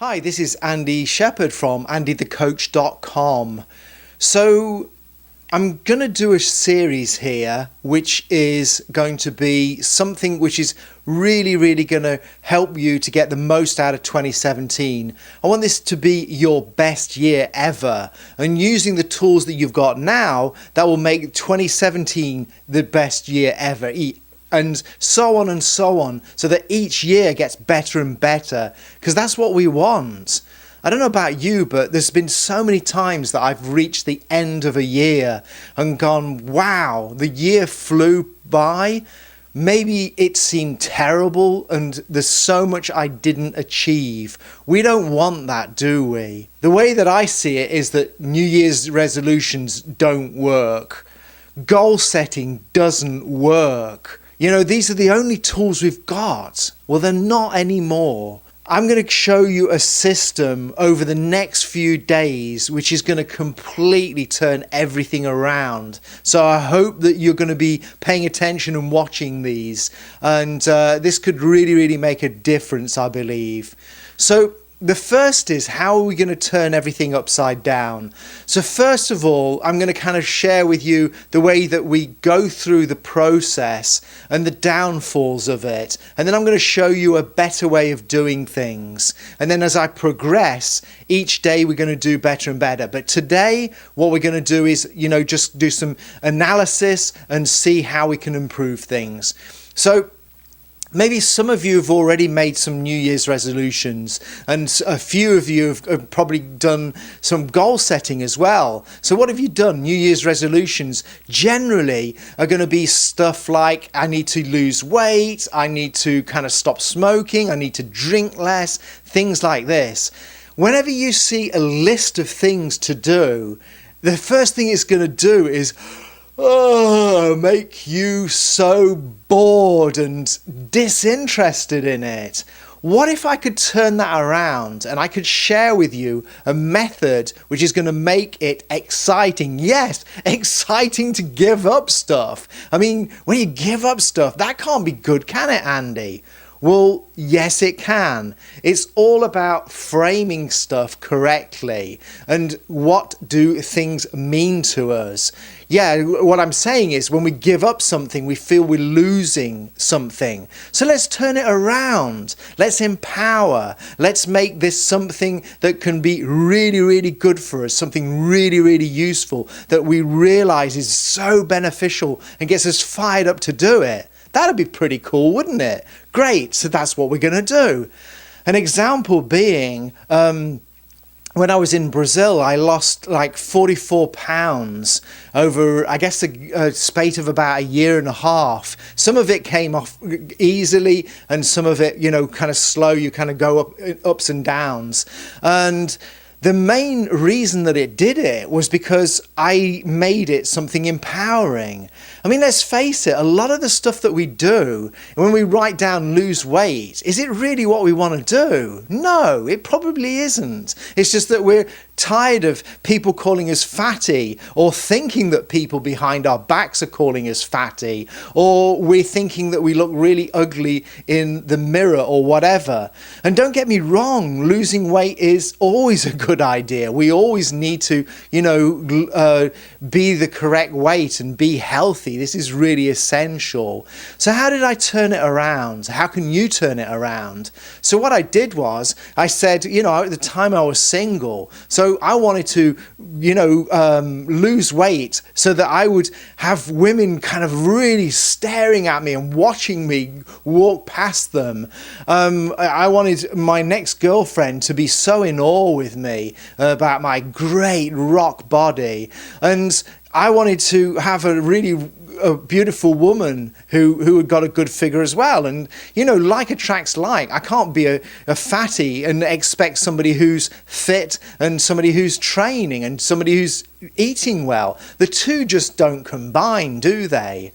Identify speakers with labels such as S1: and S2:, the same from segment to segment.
S1: Hi, this is Andy Shepherd from andythecoach.com. So I'm going to do a series here which is going to be something which is really going to help you to get the most out of 2017. I want this to be your best year ever, and using the tools that you've got now, that will make 2017 the best year ever. And so on, so that each year gets better and better, because that's what we want. I don't know about you, but there's been so many times that I've reached the end of a year and gone, wow, the year flew by. Maybe it seemed terrible and there's so much I didn't achieve. We don't want that, do we? The way that I see it is that New Year's resolutions don't work. Goal setting doesn't work. You know, these are the only tools we've got. Well, they're not anymore. I'm going to show you a system over the next few days which is going to completely turn everything around. So I hope that you're going to be paying attention and watching these. And this could really make a difference, I believe. So the first is, how are we going to turn everything upside down? So first of all, I'm going to kind of share with you the way that we go through the process and the downfalls of it. And then I'm going to show you a better way of doing things. And then as I progress, each day we're going to do better and better. But today, what we're going to do is, just do some analysis and see how we can improve things. So maybe some of you have already made some New Year's resolutions, and a few of you have probably done some goal setting as well. So what have you done? New Year's resolutions generally are going to be stuff like, I need to lose weight, I need to kind of stop smoking, I need to drink less, things like this. Whenever you see a list of things to do, the first thing it's going to do is make you so bored and disinterested in it. What if I could turn that around and I could share with you a method which is going to make it exciting? Yes, exciting to give up stuff. I mean, when you give up stuff, that can't be good, can it, Andy? Well, yes, it can. It's all about framing stuff correctly and what do things mean to us. Yeah, what I'm saying is when we give up something, we feel we're losing something. So let's turn it around. Let's empower. Let's make this something that can be really good for us, something really useful that we realize is so beneficial and gets us fired up to do it. That'd be pretty cool, wouldn't it? Great, so that's what we're going to do. An example being, when I was in Brazil, I lost like 44 pounds over, I guess, a spate of about a year and a half. Some of it came off easily and some of it, kind of slow. You kind of go ups and downs. And the main reason that it did it was because I made it something empowering. I mean, let's face it, a lot of the stuff that we do, when we write down lose weight, is it really what we want to do? No, it probably isn't. It's just that we're tired of people calling us fatty, or thinking that people behind our backs are calling us fatty, or we're thinking that we look really ugly in the mirror or whatever. And don't get me wrong, losing weight is always a good idea. We always need to, be the correct weight and be healthy. This is really essential. So how did I turn it around? How can you turn it around? So what I did was, I said, at the time I was single, so I wanted to, lose weight so that I would have women kind of really staring at me and watching me walk past them. I wanted my next girlfriend to be so in awe with me about my great rock body. And I wanted to have a beautiful woman who had got a good figure as well. And, like attracts like. I can't be a fatty and expect somebody who's fit and somebody who's training and somebody who's eating well. The two just don't combine, do they?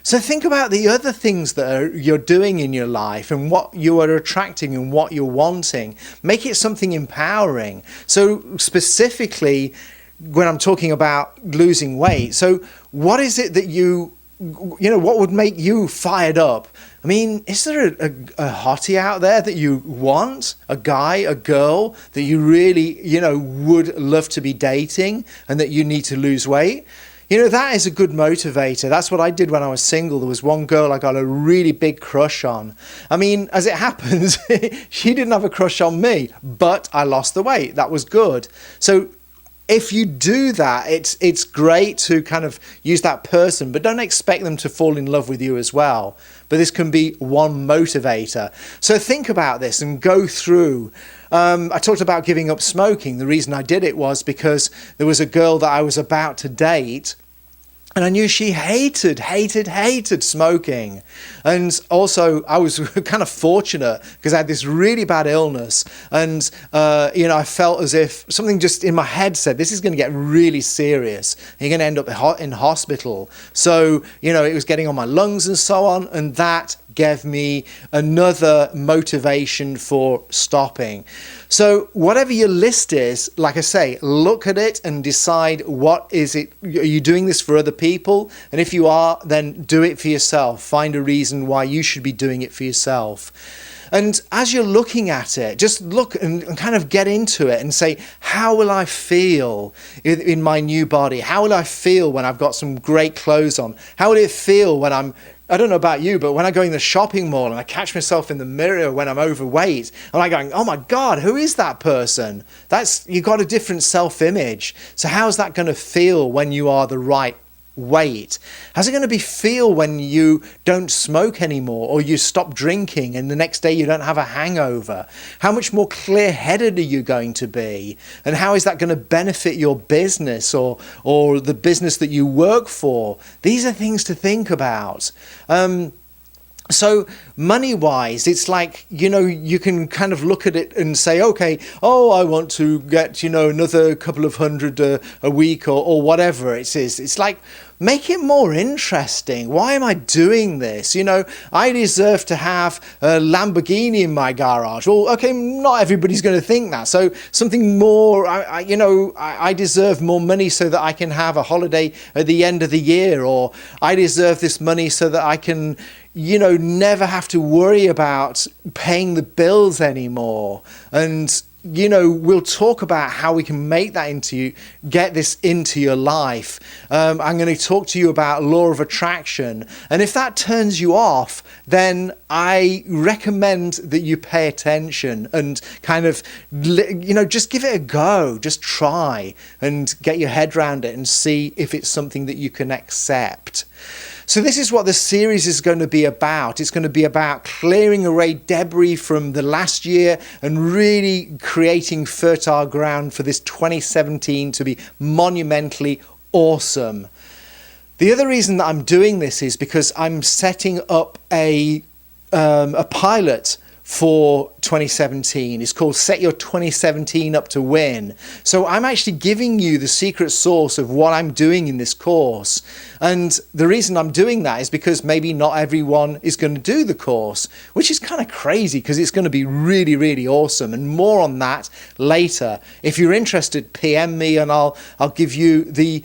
S1: So think about the other things that you're doing in your life and what you are attracting and what you're wanting. Make it something empowering. So specifically, when I'm talking about losing weight, so what is it that you what would make you fired up? I mean, is there a hottie out there that you want? A guy, a girl that you really, would love to be dating and that you need to lose weight? That is a good motivator. That's what I did when I was single. There was one girl I got a really big crush on. I mean, as it happens, she didn't have a crush on me, but I lost the weight. That was good. So if you do that, it's great to kind of use that person, but don't expect them to fall in love with you as well. But this can be one motivator. So think about this and go through. I talked about giving up smoking. The reason I did it was because there was a girl that I was about to date, and I knew she hated smoking. And also I was kind of fortunate because I had this really bad illness. And, I felt as if something just in my head said, this is going to get really serious. You're going to end up in hospital. So, it was getting on my lungs and so on. And that gave me another motivation for stopping. So whatever your list is, like I say, look at it and decide what is it. Are you doing this for other people? And if you are, then do it for yourself. Find a reason why you should be doing it for yourself. And as you're looking at it, just look and kind of get into it and say, how will I feel in my new body? How will I feel when I've got some great clothes on? How will it feel when I don't know about you, but when I go in the shopping mall and I catch myself in the mirror when I'm overweight, I'm like going, oh my God, who is that person? You've got a different self-image. So how's that going to feel when you are the right weight? How's it going to feel when you don't smoke anymore or you stop drinking and the next day you don't have a hangover? How much more clear-headed are you going to be? And how is that going to benefit your business or the business that you work for? These are things to think about. So money-wise, it's like, you can kind of look at it and say, okay, I want to get, another couple of hundred a week or whatever it is. It's like, make it more interesting. Why am I doing this? I deserve to have a Lamborghini in my garage. Well, okay, not everybody's going to think that. So something more, I deserve more money so that I can have a holiday at the end of the year, or I deserve this money so that I can, never have to worry about paying the bills anymore. And we'll talk about how we can make that get this into your life. I'm going to talk to you about law of attraction. And if that turns you off, then I recommend that you pay attention and kind of, just give it a go. Just try and get your head around it and see if it's something that you can accept. So this is what the series is going to be about. It's going to be about clearing away debris from the last year and really creating fertile ground for this 2017 to be monumentally awesome. The other reason that I'm doing this is because I'm setting up a pilot for 2017. It's called Set Your 2017 Up to Win. So I'm actually giving you the secret sauce of what I'm doing in this course. And the reason I'm doing that is because maybe not everyone is going to do the course, which is kind of crazy because it's going to be really, really awesome. And more on that later. If you're interested, PM me and I'll give you the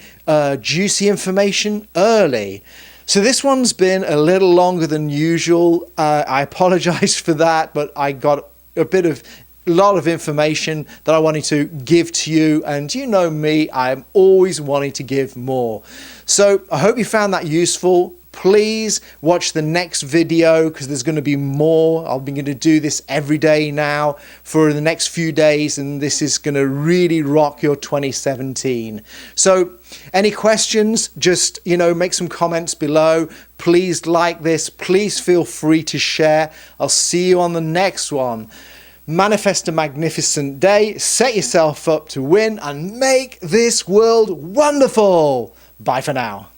S1: juicy information early. So this one's been a little longer than usual. I apologize for that, but I got a lot of information that I wanted to give to you. And you know me, I'm always wanting to give more. So I hope you found that useful. Please watch the next video because there's going to be more. I'll be going to do this every day now for the next few days, and this is going to really rock your 2017. So any questions, just, make some comments below. Please like this. Please feel free to share. I'll see you on the next one. Manifest a magnificent day. Set yourself up to win and make this world wonderful. Bye for now.